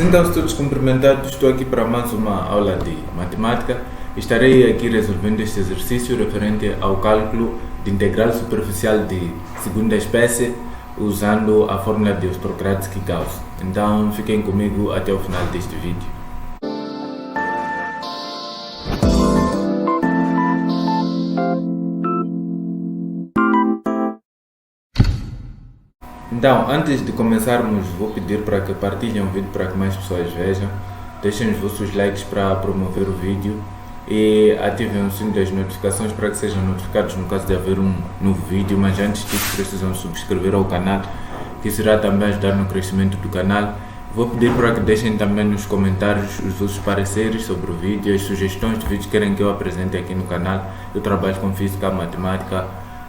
Sintam-se todos cumprimentados, estou aqui para mais uma aula de matemática. Estarei aqui resolvendo este exercício referente ao cálculo de integral superficial de segunda espécie usando a fórmula de Ostrogradski-Gauss. Então fiquem comigo até o final deste vídeo. Então, antes de começarmos, vou pedir para que partilhem o vídeo para que mais pessoas vejam. Deixem os vossos likes para promover o vídeo e ativem o sino das notificações para que sejam notificados no caso de haver um novo vídeo. Mas antes disso, precisam subscrever ao canal, que isso irá também ajudar no crescimento do canal. Vou pedir para que deixem também nos comentários os vossos pareceres sobre o vídeo, as sugestões de vídeos que querem que eu apresente aqui no canal. Eu trabalho com física, matemática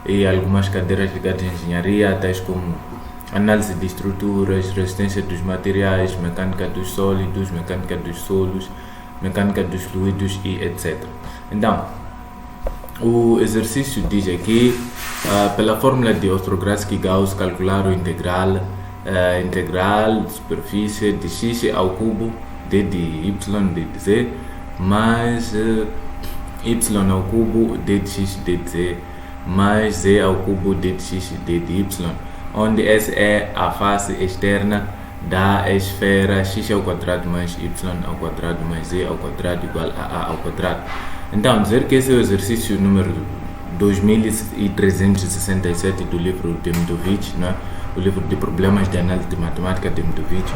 e algumas cadeiras ligadas à engenharia, tais como análise de estruturas, resistência dos materiais, mecânica dos sólidos, mecânica dos solos, mecânica dos fluidos e etc. Então, o exercício diz aqui, pela fórmula de Ostrogradski-Gauss, calcular o integral de superfície de x ao cubo d de y d de z mais y ao cubo d de x d de z mais z ao cubo d de x d de y, onde S é a face externa da esfera x ao quadrado mais y ao quadrado mais z ao quadrado igual a ao quadrado. Então, dizer que esse é o exercício número 2367 do livro de Demidovich, não é? O livro de problemas de análise de matemática de Demidovich.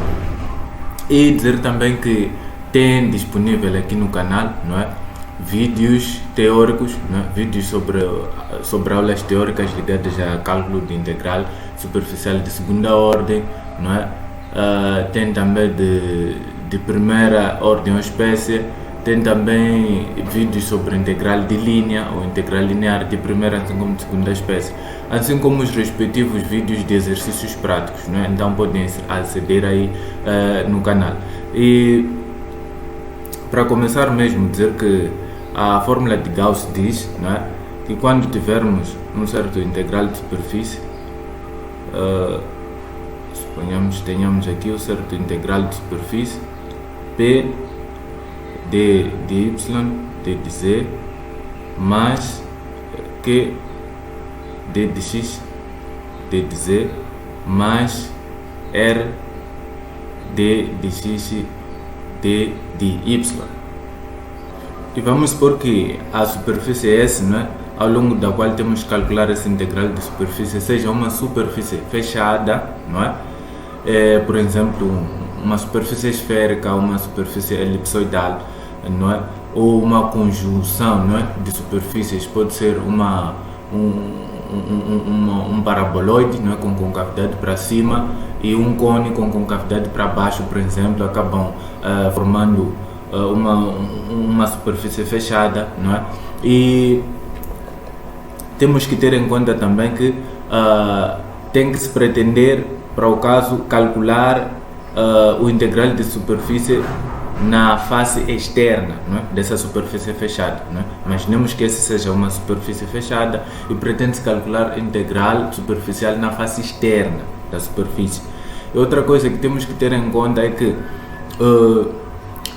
E dizer também que tem disponível aqui no canal, não é? Vídeos teóricos, né? Vídeos sobre aulas teóricas ligadas a cálculo de integral superficial de segunda ordem, não é? Tem também de primeira ordem ou espécie, tem também vídeos sobre integral de linha ou integral linear de primeira assim como de segunda espécie, assim como os respectivos vídeos de exercícios práticos, não é? Então podem aceder aí no canal. E para começar mesmo, dizer que a fórmula de Gauss diz, não é, que quando tivermos um certo integral de superfície, suponhamos que tenhamos aqui o certo integral de superfície P d de y d de z mais Q d de x d de z mais R d de x d de y. E vamos supor que a superfície S, não é, ao longo da qual temos que calcular esse integral de superfície, seja uma superfície fechada, não é? Por exemplo, uma superfície esférica, uma superfície elipsoidal, não é? Ou uma conjunção, não é, de superfícies, pode ser um paraboloide, não é, com concavidade para cima e um cone com concavidade para baixo, por exemplo, acabam formando uma superfície fechada, não é? E temos que ter em conta também que tem que se pretender, para o caso, calcular o integral de superfície na face externa, não é, dessa superfície fechada, não é? Imaginemos que essa seja uma superfície fechada e pretende-se calcular integral superficial na face externa da superfície. E outra coisa que temos que ter em conta é que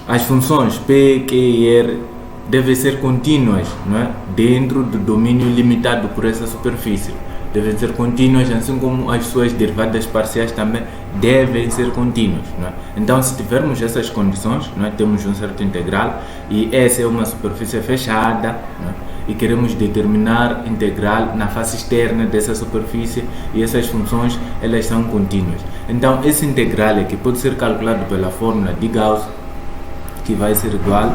as funções P, Q e R devem ser contínuas, não é? Dentro do domínio limitado por essa superfície. Devem ser contínuas, assim como as suas derivadas parciais também devem ser contínuas, não é? Então, se tivermos essas condições, não é? Temos um certo integral e essa é uma superfície fechada, não é? E queremos determinar integral na face externa dessa superfície e essas funções elas são contínuas. Então, esse integral aqui pode ser calculado pela fórmula de Gauss, que vai ser igual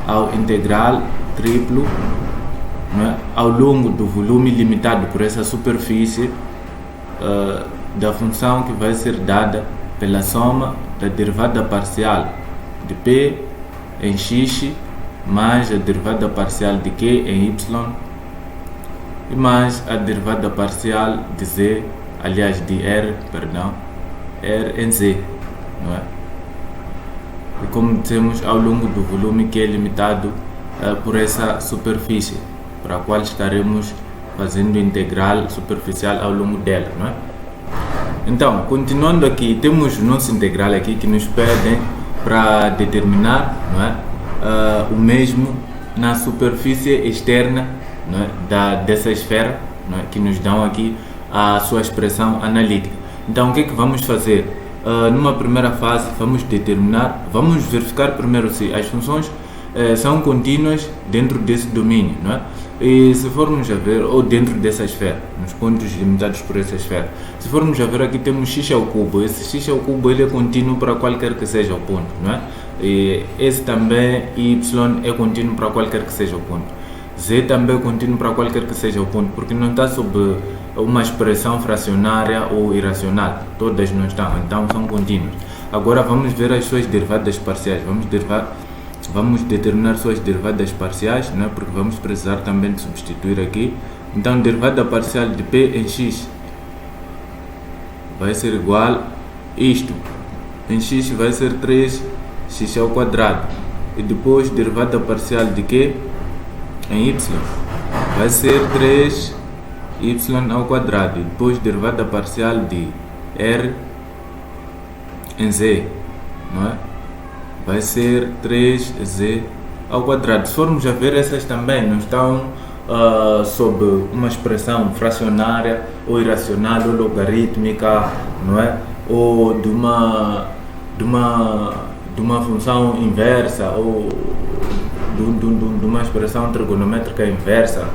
ao integral triplo, não é, ao longo do volume limitado por essa superfície da função que vai ser dada pela soma da derivada parcial de P em x mais a derivada parcial de Q em y e mais a derivada parcial de z, aliás de R em z, não é? E como dissemos, ao longo do volume que é limitado por essa superfície, para a qual estaremos fazendo integral superficial ao longo dela, não é? Então, continuando aqui, temos o nosso integral aqui que nos pede para determinar, não é, o mesmo na superfície externa, não é, dessa esfera, não é, que nos dão aqui a sua expressão analítica. Então o que é que vamos fazer? Numa primeira fase vamos verificar primeiro se as funções são contínuas dentro desse domínio, não é? E se formos a ver, ou dentro dessa esfera, nos pontos limitados por essa esfera, se formos a ver aqui temos x ao cubo, esse x ao cubo ele é contínuo para qualquer que seja o ponto, não é? E esse também, y é contínuo para qualquer que seja o ponto, z também é contínuo para qualquer que seja o ponto, porque não está sob uma expressão fracionária ou irracional, todas não estão, então são contínuas. Agora vamos ver as suas derivadas parciais, vamos determinar suas derivadas parciais, não é? Porque vamos precisar também de substituir aqui. Então derivada parcial de p em x vai ser igual a isto, em x vai ser 3x ao quadrado, e depois derivada parcial de q em y vai ser 3y ao quadrado, e depois derivada parcial de r em z, não é? Vai ser 3z ao quadrado. Se formos a ver, essas também não estão sob uma expressão fracionária ou irracional ou logarítmica, não é? Ou de uma função inversa, ou de uma expressão trigonométrica inversa,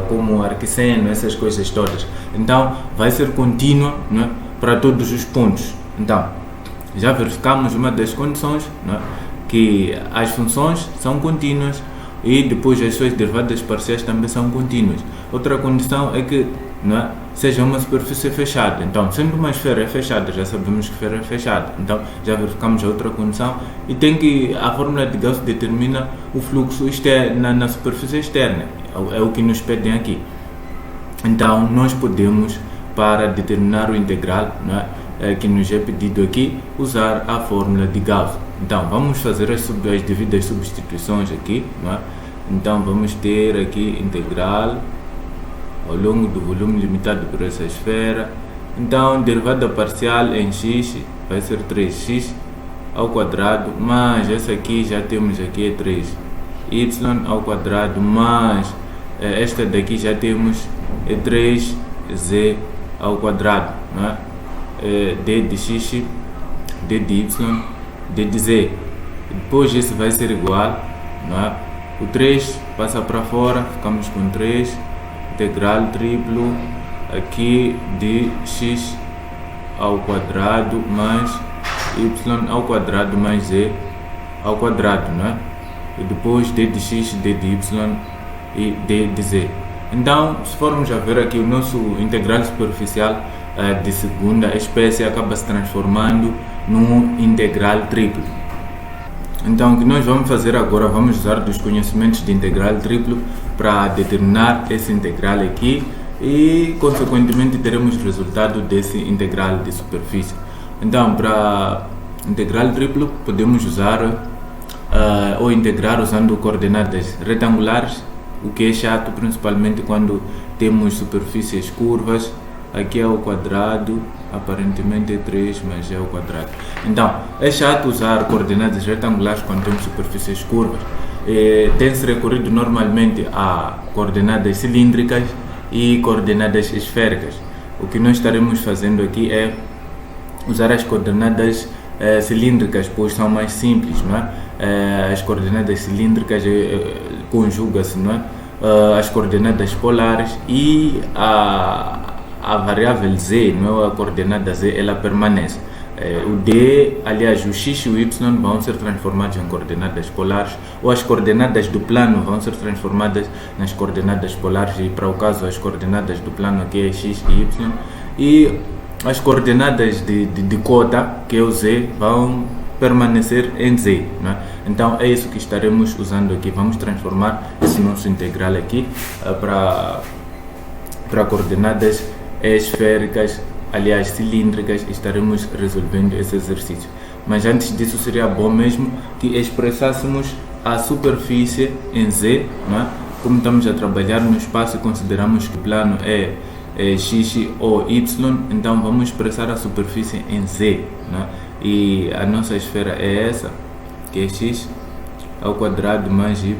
como arquisseno, essas coisas todas. Então vai ser contínua, não é? Para todos os pontos. Então já verificamos uma das condições, não é? Que as funções são contínuas e depois as suas derivadas parciais também são contínuas. Outra condição é que, não é, seja uma superfície fechada. Então, sendo uma esfera fechada, já sabemos que esfera é fechada. Então, já verificamos a outra condição e a fórmula de Gauss determina o fluxo na superfície externa. É o que nos pedem aqui. Então, nós podemos, para determinar o integral, não é, que nos é pedido aqui, usar a fórmula de Gauss. Então vamos fazer as devidas substituições aqui, não é? Então vamos ter aqui integral ao longo do volume limitado por essa esfera. Então derivada parcial em x vai ser 3x ao quadrado, mais essa aqui já temos aqui é 3y ao quadrado, mais esta daqui já temos é 3z ao quadrado, não é? D de x, d de y, d de z. Depois esse vai ser igual, não é? O 3 passa para fora, ficamos com 3, integral triplo aqui de x ao quadrado mais y ao quadrado mais z ao quadrado, não é? E depois d de x, d de y e d de z. Então, se formos a ver aqui, o nosso integral superficial de segunda espécie acaba se transformando num integral triplo. Então o que nós vamos fazer agora, vamos usar dos conhecimentos de integral triplo para determinar esse integral aqui e consequentemente teremos o resultado desse integral de superfície. Então para integral triplo podemos usar ou integrar usando coordenadas retangulares, o que é chato principalmente quando temos superfícies curvas. Aqui é ao quadrado, aparentemente é 3, mas é ao quadrado. Então, é chato usar coordenadas retangulares quando temos superfícies curvas. Tem-se recorrido normalmente a coordenadas cilíndricas e coordenadas esféricas. O que nós estaremos fazendo aqui é usar as coordenadas cilíndricas, pois são mais simples, não é? As coordenadas cilíndricas conjuga-se, não é? As coordenadas polares e a variável z, não é? A coordenada z, ela permanece. O d, aliás, o x e o y vão ser transformados em coordenadas polares, ou as coordenadas do plano vão ser transformadas nas coordenadas polares, e para o caso as coordenadas do plano aqui é x e y, e as coordenadas de cota, que é o z, vão permanecer em z, não é? Então é isso que estaremos usando aqui. Vamos transformar esse nosso integral aqui para coordenadas esféricas, aliás cilíndricas. Estaremos resolvendo esse exercício, mas antes disso seria bom mesmo que expressássemos a superfície em z, não é? Como estamos a trabalhar no espaço e consideramos que o plano é x ou y, então vamos expressar a superfície em z, não é? e a nossa esfera é essa, que é x ao quadrado mais y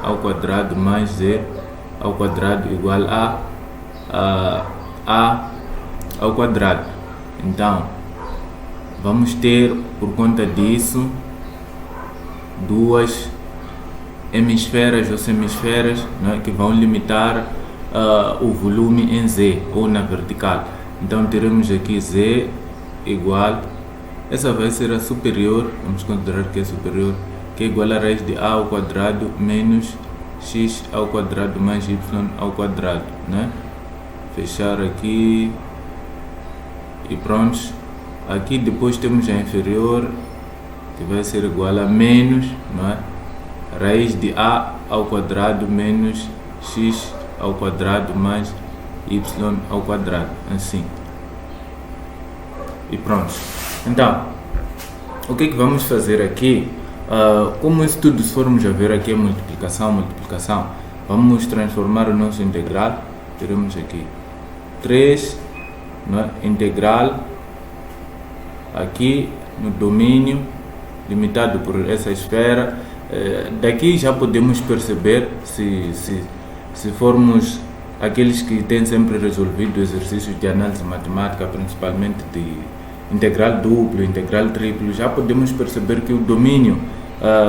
ao quadrado mais z ao quadrado igual a ao quadrado. Então, vamos ter, por conta disso, duas hemisferas ou semisferas, né, que vão limitar o volume em z, ou na vertical. Então, teremos aqui z igual, essa vai ser a superior, vamos considerar que é superior, que é igual a raiz de a ao quadrado menos x ao quadrado mais y ao quadrado, né? Fechar aqui e pronto. Aqui depois temos a inferior, que vai ser igual a menos, não é? Raiz de a ao quadrado menos x ao quadrado mais y ao quadrado, assim. E pronto. Então, o que é que vamos fazer aqui? Como isso tudo, se formos a ver aqui, é multiplicação, vamos transformar o nosso integral. Teremos aqui 3, não é? Integral, aqui no domínio, limitado por essa esfera. Daqui já podemos perceber, se formos aqueles que têm sempre resolvido exercícios de análise matemática, principalmente de integral duplo, integral triplo, já podemos perceber que o domínio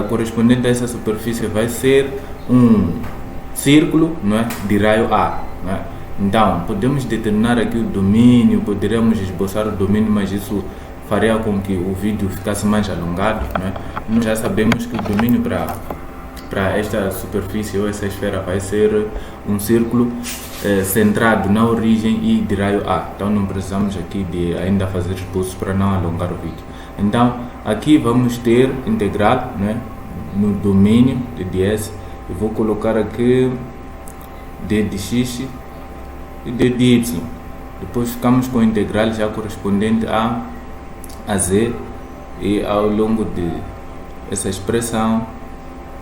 correspondente a essa superfície vai ser um círculo, não é? De raio A, não é? Então, podemos determinar aqui o domínio, poderíamos esboçar o domínio, mas isso faria com que o vídeo ficasse mais alongado, não é? Nós já sabemos que o domínio para esta superfície ou essa esfera vai ser um círculo centrado na origem e de raio A. Então não precisamos aqui de ainda fazer esboços para não alongar o vídeo. Então aqui vamos ter integral, né, no domínio de ds. Eu vou colocar aqui d de x e d de y. Depois ficamos com a integral já correspondente a z, e ao longo de essa expressão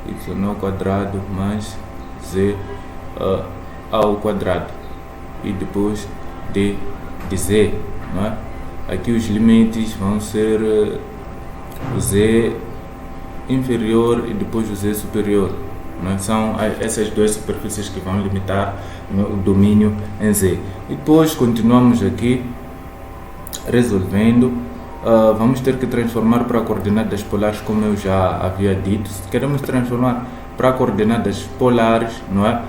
y ao quadrado mais z ao quadrado, e depois d de z, não é? Aqui os limites vão ser o z inferior e depois o z superior, não é? São essas duas superfícies que vão limitar, não é, o domínio em z. E depois continuamos aqui resolvendo. Vamos ter que transformar para coordenadas polares, como eu já havia dito. Se queremos transformar para coordenadas polares, não é?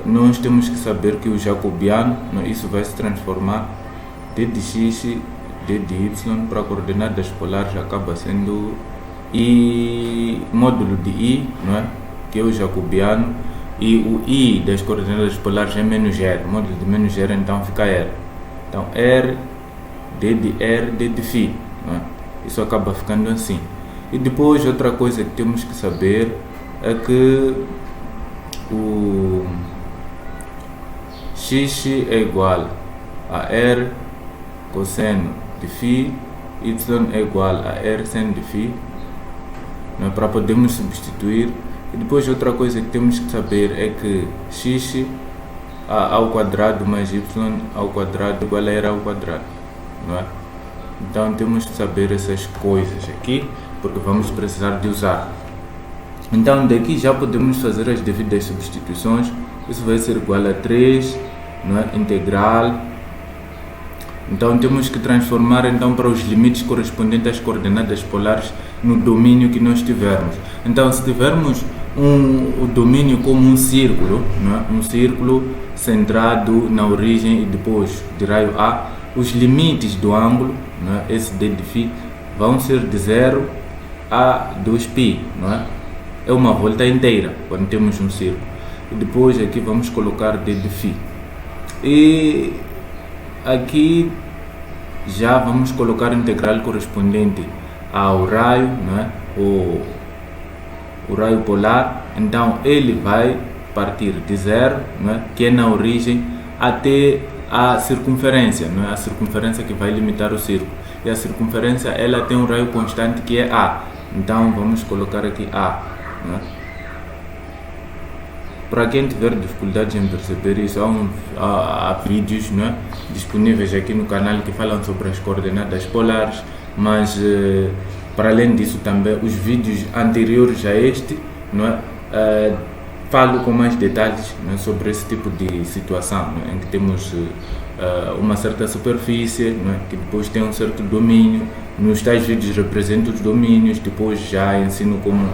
Nós temos que saber que o jacobiano, não é? Isso vai se transformar d de x, d de y para coordenadas polares acaba sendo i módulo de i, não é? Que é o jacobiano, e o i das coordenadas polares é menos r, módulo de menos r, então fica r. Então r, d de r, d de φ, não é? Isso acaba ficando assim. E depois outra coisa que temos que saber é que o x é igual a r cosseno de φ, y é igual a r seno de φ, não é? Para podermos substituir. E depois outra coisa que temos que saber é que x ao quadrado mais y ao quadrado igual a r ao quadrado, não é? Então temos que saber essas coisas aqui, porque vamos precisar de usar. Então daqui já podemos fazer as devidas substituições. Isso vai ser igual a 3, não é? Integral. Então temos que transformar então para os limites correspondentes às coordenadas polares no domínio que nós tivermos. Então se tivermos o domínio como um círculo, não é? Um círculo centrado na origem e depois de raio A, os limites do ângulo, não é? Esse d de φ vão ser de 0 a 2π, não é? É uma volta inteira quando temos um círculo. E depois aqui vamos colocar d de φ. E aqui já vamos colocar a integral correspondente ao raio, não é? O raio polar. Então ele vai partir de 0, não é? Que é na origem, até a circunferência, não é? A circunferência que vai limitar o círculo. E a circunferência, ela tem um raio constante que é a. Então vamos colocar aqui a, não é? Para quem tiver dificuldades em perceber isso, há vídeos, não é? Disponíveis aqui no canal que falam sobre as coordenadas polares, mas para além disso também os vídeos anteriores a este, não é? Falo com mais detalhes, não é, sobre esse tipo de situação, não é, em que temos uma certa superfície, não é, que depois tem um certo domínio. Nos tais vídeos represento os domínios, depois já ensino como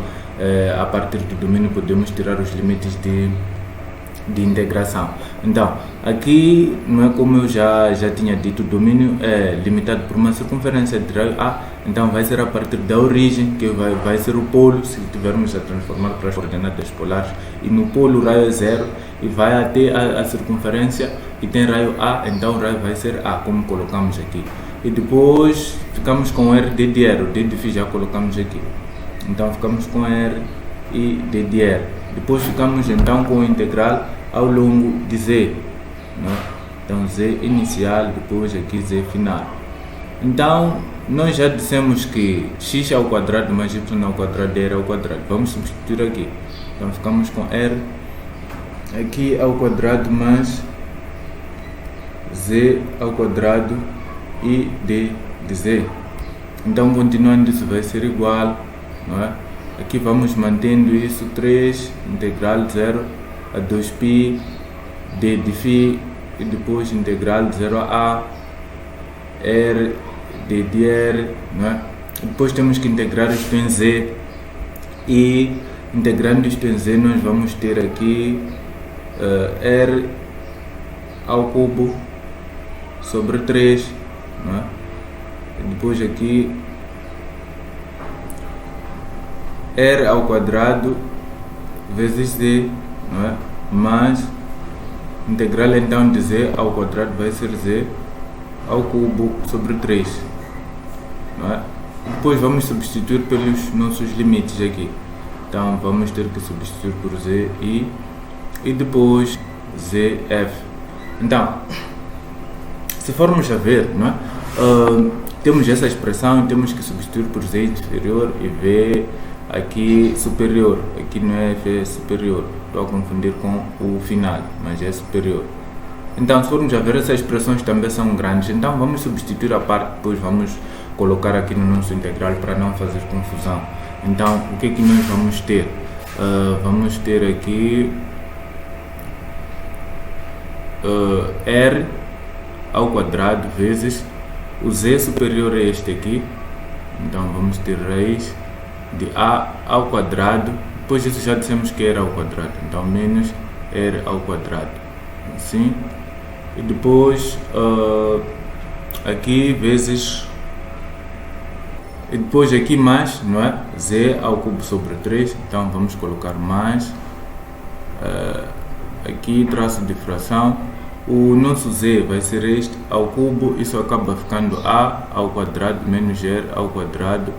a partir do domínio podemos tirar os limites de integração. Então, aqui, não é, como eu já tinha dito, o domínio é limitado por uma circunferência de raio A, então vai ser a partir da origem, que vai ser o polo, se tivermos a transformar para as coordenadas polares, e no polo o raio é 0, e vai até a circunferência, e tem raio A, então o raio vai ser A, como colocamos aqui. E depois ficamos com R d de R, o d de φ já colocamos aqui. Então ficamos com R e d de R. Depois ficamos então com o integral ao longo de Z, né? Então Z inicial, depois aqui Z final. Então nós já dissemos que x ao quadrado mais y ao quadrado é R ao quadrado. Vamos substituir aqui. Então ficamos com R aqui ao quadrado mais Z ao quadrado e D de Z. Então continuando, isso vai ser igual, não é? Aqui vamos mantendo isso, 3 integral de 0 a 2π d de φ, e depois integral de 0 a r d de r, não é? Depois temos que integrar isto em z, e integrando isto em z nós vamos ter aqui r ao cubo sobre 3, não é? E depois aqui r ao quadrado vezes z, não é? Mas integral então de z ao quadrado vai ser z ao cubo sobre 3, não é? Depois vamos substituir pelos nossos limites aqui. Então vamos ter que substituir por z e depois zf. Então, se formos a ver, não é? Temos essa expressão e temos que substituir por z inferior e v aqui superior. Aqui não é f, é superior. Estou a confundir com o final, mas é superior. Então, se formos a ver, essas expressões também são grandes. Então vamos substituir a parte, depois vamos colocar aqui no nosso integral para não fazer confusão. Então, o que é que nós vamos ter? Vamos ter aqui r ao quadrado vezes o z superior a este aqui. Então vamos ter raiz de a ao quadrado, depois disso já dissemos que era ao quadrado, então menos r ao quadrado, assim, e depois aqui vezes, e depois aqui mais, não é? Z ao cubo sobre 3, então vamos colocar mais, aqui traço de fração, o nosso Z vai ser este ao cubo, isso acaba ficando a ao quadrado menos r ao quadrado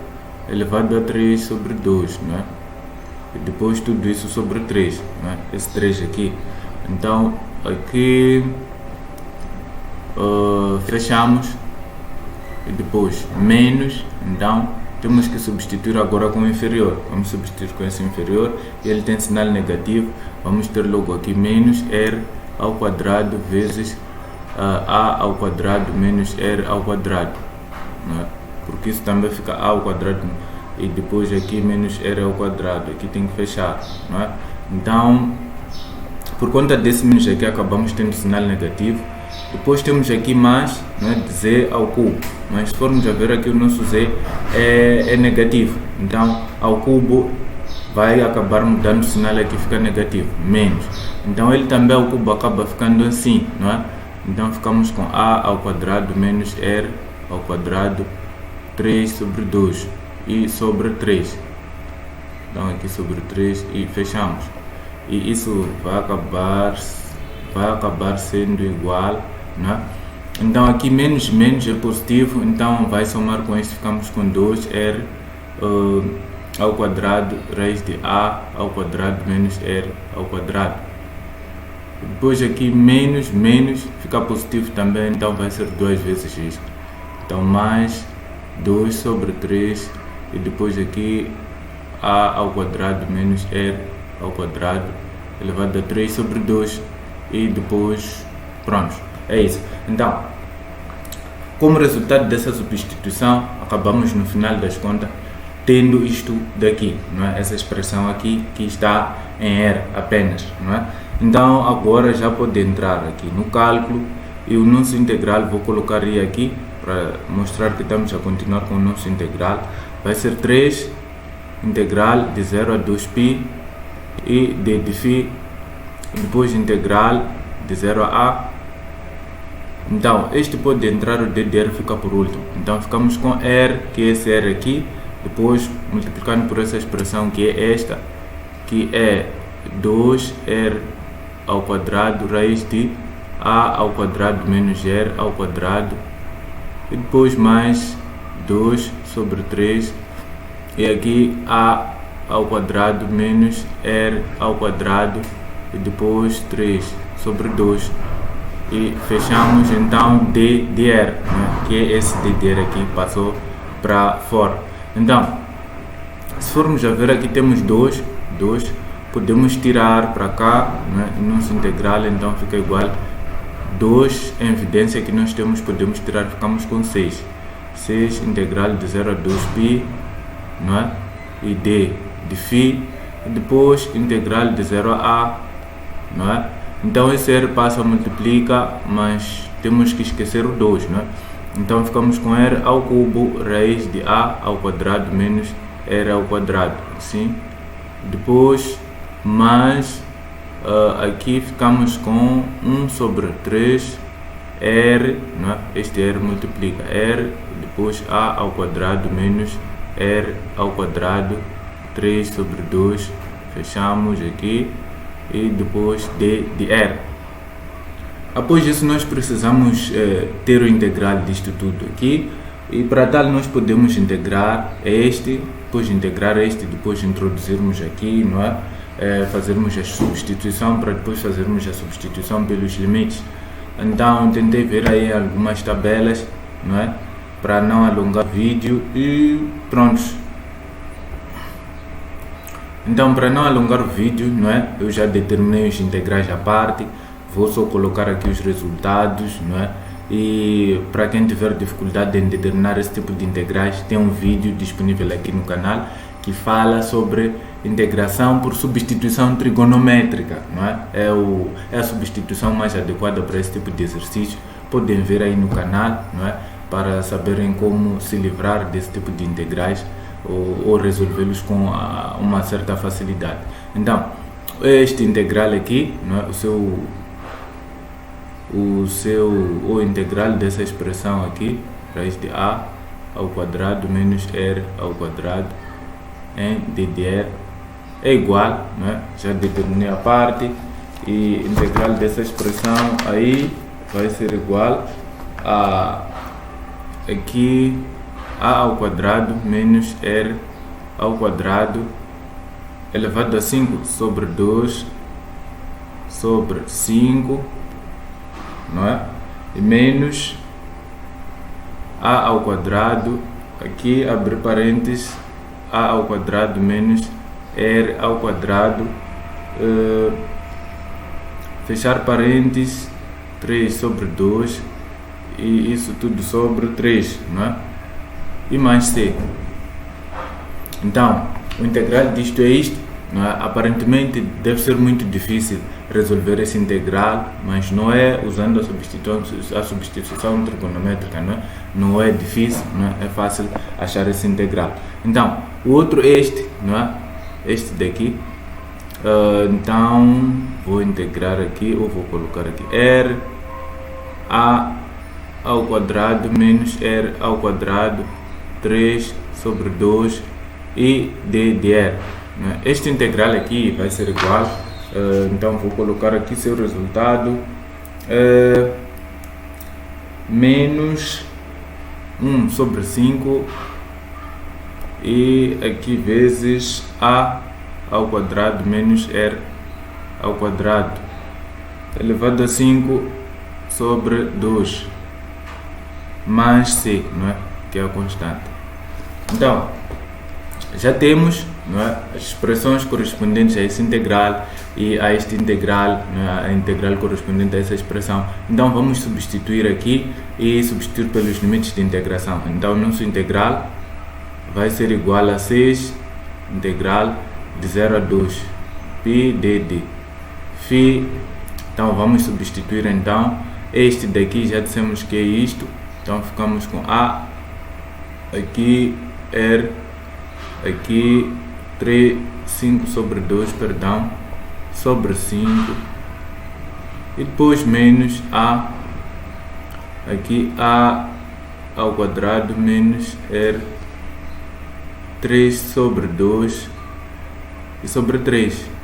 elevado a 3 sobre 2, não é? E depois tudo isso sobre 3, não é? Esse 3 aqui. Então aqui fechamos e depois menos, então temos que substituir agora com o inferior. Vamos substituir com esse inferior e ele tem sinal negativo. Vamos ter logo aqui menos r ao quadrado vezes a ao quadrado menos r ao quadrado, não é? Porque isso também fica a ao quadrado e depois aqui menos r ao quadrado, aqui tem que fechar, não é? Então, por conta desse menos aqui, acabamos tendo sinal negativo. Depois temos aqui mais, não é, de z ao cubo, mas se formos a ver aqui o nosso z é negativo, então ao cubo vai acabar mudando o sinal, aqui fica negativo, menos. Então ele também ao cubo acaba ficando assim, não é? Então ficamos com a ao quadrado menos r ao quadrado 3 sobre 2 e sobre 3. Então aqui sobre 3 e fechamos. E isso vai acabar sendo igual, não é? Então aqui menos é positivo, então vai somar com isso, ficamos com 2r ao quadrado raiz de a ao quadrado menos r ao quadrado. Depois aqui menos fica positivo também, então vai ser 2 vezes isso. Então mais 2 sobre 3 e depois aqui a ao quadrado menos r ao quadrado elevado a 3 sobre 2 e depois pronto, é isso. Então como resultado dessa substituição, acabamos no final das contas tendo isto daqui, não é? Essa expressão aqui que está em R apenas, não é? Então agora já pode entrar aqui no cálculo e o nosso integral vou colocar aqui para mostrar que estamos a continuar com o nosso integral. Vai ser 3 integral de 0 a 2π e d de φ, depois integral de 0 a a. Então este pode entrar, o d de r fica por último, então ficamos com r, que é esse r aqui, depois multiplicando por essa expressão que é esta, que é 2r ao quadrado raiz de a ao quadrado menos r ao quadrado, e depois mais 2 sobre 3, e aqui a ao quadrado menos r ao quadrado, e depois 3 sobre 2, e fechamos então d de r, né? Que é esse d de r aqui, passou para fora. Então, se formos a ver aqui temos 2, podemos tirar para cá, né? O nosso integral então fica igual 2 em evidência que nós temos, podemos tirar, ficamos com 6 integral de 0 a 2π, não é? E d de φ, e depois integral de 0 a a, não é? Então esse r passa, multiplica, mas temos que esquecer o 2, não é? Então ficamos com r ao cubo raiz de a ao quadrado menos r ao quadrado, assim. Depois mais aqui ficamos com 1 sobre 3 r, não é? Este r multiplica r, depois a ao quadrado menos r ao quadrado, 3 sobre 2, fechamos aqui, e depois d de r. Após isso nós precisamos ter o integral disto tudo aqui, e para tal nós podemos integrar este, depois integrar este, depois introduzirmos aqui, não é? Fazermos a substituição, para depois fazermos a substituição pelos limites. Então tentei ver aí algumas tabelas, não é? Para não alongar o vídeo, e pronto. Então, para não alongar o vídeo, não é? Eu já determinei os integrais à parte, vou só colocar aqui os resultados, não é? E para quem tiver dificuldade em determinar esse tipo de integrais, tem um vídeo disponível aqui no canal que fala sobre integração por substituição trigonométrica, não é? É a substituição mais adequada para esse tipo de exercício. Podem ver aí no canal, não é? Para saberem como se livrar desse tipo de integrais ou resolvê-los com uma certa facilidade. Então, este integral aqui, não é? O integral dessa expressão aqui, raiz de a ao quadrado menos r ao quadrado em d de r é igual, não é? Já determinei a parte, e integral dessa expressão aí vai ser igual a aqui a ao quadrado menos r ao quadrado elevado a 5 sobre 2 sobre 5, não é? E menos a ao quadrado, aqui abrir parênteses, a ao quadrado menos r ao quadrado, fechar parênteses, 3 sobre 2, e isso tudo sobre 3, não é? E mais c. Então, o integral disto é isto, não é? Aparentemente deve ser muito difícil resolver esse integral, mas não é, usando a substituição trigonométrica, não é? Não é difícil, não é? É fácil achar esse integral. Então, o outro é este, não é? Este daqui. Então, vou integrar aqui, ou vou colocar aqui r a ao quadrado menos r ao quadrado, 3 sobre 2 e d de r. Este integral aqui vai ser igual, então vou colocar aqui seu resultado, menos 1 sobre 5 e aqui vezes a ao quadrado menos r ao quadrado elevado a 5 sobre 2 mais c, não é? Que é a constante. Então, já temos, não é, as expressões correspondentes a esse integral e a este integral, não é, a integral correspondente a essa expressão. Então vamos substituir aqui e substituir pelos limites de integração. Então nosso integral vai ser igual a 6 integral de 0 a 2 π dd φ. Então vamos substituir então este daqui, já dissemos que é isto, então ficamos com A, aqui R, aqui 5 sobre 2, perdão, sobre 5, e depois menos A, aqui A ao quadrado menos R, 3 sobre 2 e sobre 3.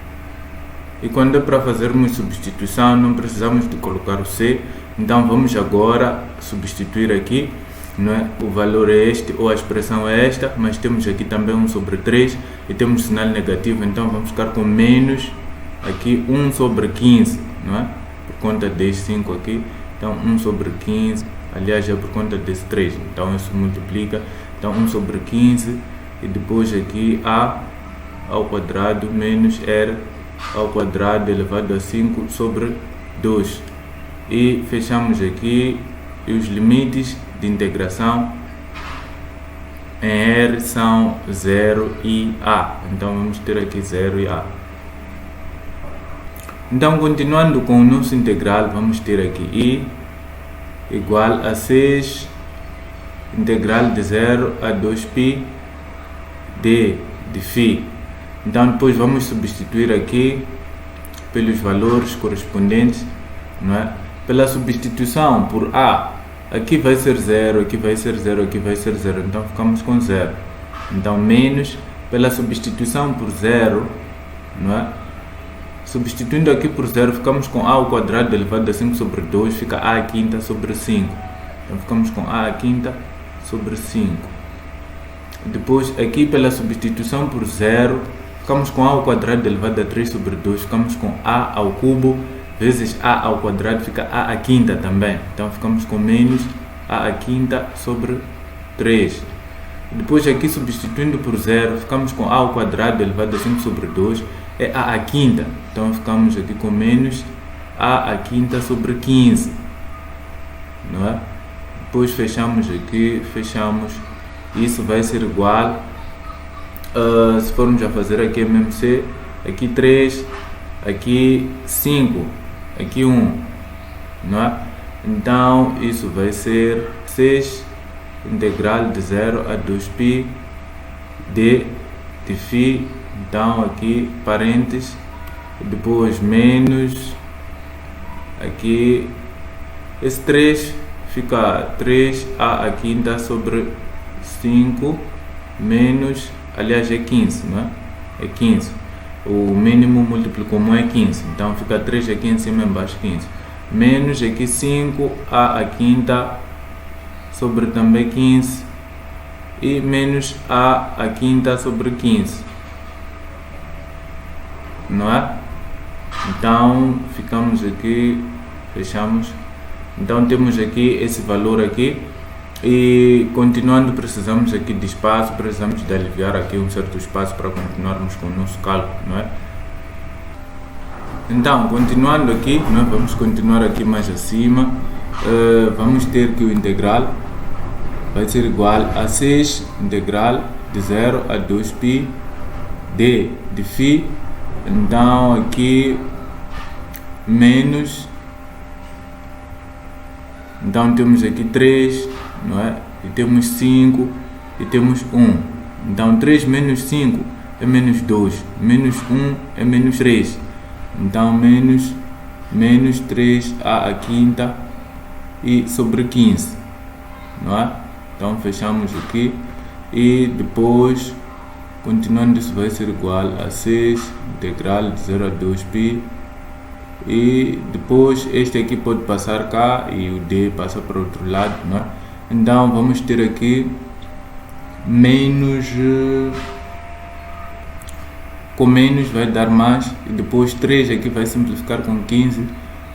E quando é para fazermos substituição, não precisamos de colocar o C, então vamos agora substituir aqui, não é? O valor é este, ou a expressão é esta, mas temos aqui também 1 sobre 3 e temos sinal negativo, então vamos ficar com menos aqui 1 sobre 15, não é? Por conta desse 5 aqui, então 1 sobre 15, aliás é por conta desse 3, então isso multiplica, então 1 sobre 15 e depois aqui A ao quadrado menos R ao quadrado elevado a 5 sobre 2, e fechamos aqui, e os limites de integração em R são 0 e A, então vamos ter aqui 0 e A. Então continuando com o nosso integral, vamos ter aqui I igual a 6 integral de 0 a 2π d de φ. Então depois vamos substituir aqui pelos valores correspondentes, não é? Pela substituição por A, aqui vai ser 0, aqui vai ser 0, aqui vai ser 0, então ficamos com 0. Então menos, pela substituição por 0, não é? Substituindo aqui por 0, ficamos com A ao quadrado elevado a 5 sobre 2, fica A à quinta sobre 5. Então ficamos com A à quinta sobre 5. Depois aqui pela substituição por 0, ficamos com A ao quadrado elevado a 3 sobre 2, ficamos com A ao cubo, vezes A ao quadrado, fica A à quinta também. Então ficamos com menos A à quinta sobre 3. Depois aqui substituindo por 0, ficamos com A ao quadrado elevado a 5 sobre 2, é A à quinta. Então ficamos aqui com menos A à quinta sobre 15. Não é? Depois fechamos aqui, fechamos. Isso vai ser igual, se formos a fazer aqui MMC, aqui 3, aqui 5, aqui 1, não é? Então isso vai ser 6 integral de 0 a 2π d de φ, então aqui parênteses, depois menos, aqui esse 3 fica 3A à quinta sobre 5 menos, aliás é 15, não é? É 15. O mínimo múltiplo comum é 15, então fica 3 aqui em cima e embaixo 15. Menos aqui 5A à quinta sobre também 15 e menos A à quinta sobre 15, não é? Então ficamos aqui, fechamos. Então temos aqui esse valor aqui. E continuando, precisamos aqui de espaço, precisamos de aliviar aqui um certo espaço para continuarmos com o nosso cálculo, não é? Então, continuando aqui, nós vamos continuar aqui mais acima, vamos ter que o integral vai ser igual a 6 integral de 0 a 2π d de φ, então aqui menos, então temos aqui 3, não é? E temos 5 e temos 1. Então 3 menos 5 é menos 2, menos 1 é menos 3. Então menos 3A à quinta e sobre 15, não é? Então fechamos aqui e depois, continuando, isso vai ser igual a 6 integral de 0 a 2π. E depois este aqui pode passar cá e o D passa para o outro lado, não é? Então vamos ter aqui menos, com menos vai dar mais, e depois 3 aqui vai simplificar com 15,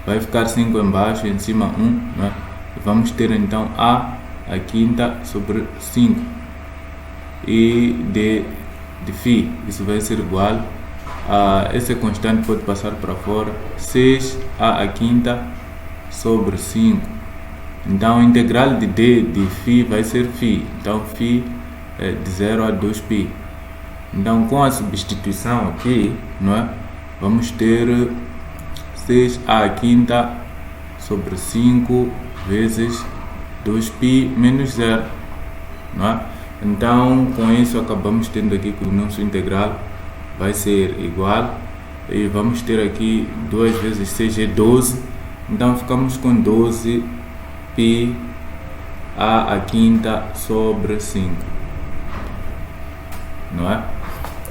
vai ficar 5 embaixo e em cima 1, não é? E vamos ter então A à quinta sobre 5 e D de φ, isso vai ser igual a essa constante pode passar para fora, 6a à quinta sobre 5. Então a integral de d de φ vai ser φ, então φ é de 0 a 2π. Então com a substituição aqui, não é? Vamos ter 6a à quinta sobre 5 vezes 2π menos 0, não é? Então com isso acabamos tendo aqui que o nosso integral vai ser igual, e vamos ter aqui 2 vezes 6 é 12, então ficamos com 12π a à quinta sobre 5, não é?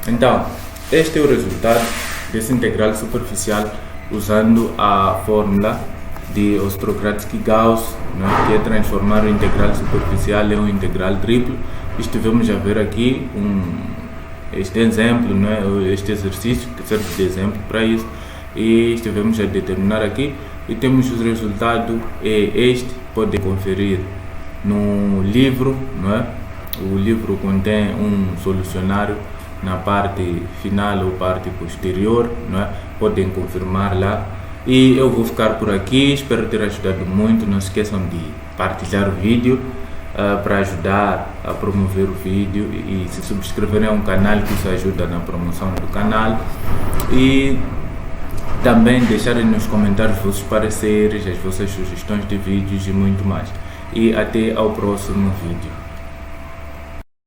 Então este é o resultado desse integral superficial usando a fórmula de Ostrogradski-Gauss, é? Que é transformar o integral superficial em um integral triplo. Estivemos a ver aqui este exemplo, este exercício que serve de exemplo para isso, e estivemos a determinar aqui e temos o resultado este. Podem conferir no livro, não é? O livro contém um solucionário na parte final ou parte posterior, não é? Podem confirmar lá. E eu vou ficar por aqui, espero ter ajudado muito. Não se esqueçam de partilhar o vídeo para ajudar a promover o vídeo, e se subscreverem ao canal, que isso ajuda na promoção do canal, e também deixarem nos comentários os vossos pareceres, as vossas sugestões de vídeos e muito mais. E até ao próximo vídeo.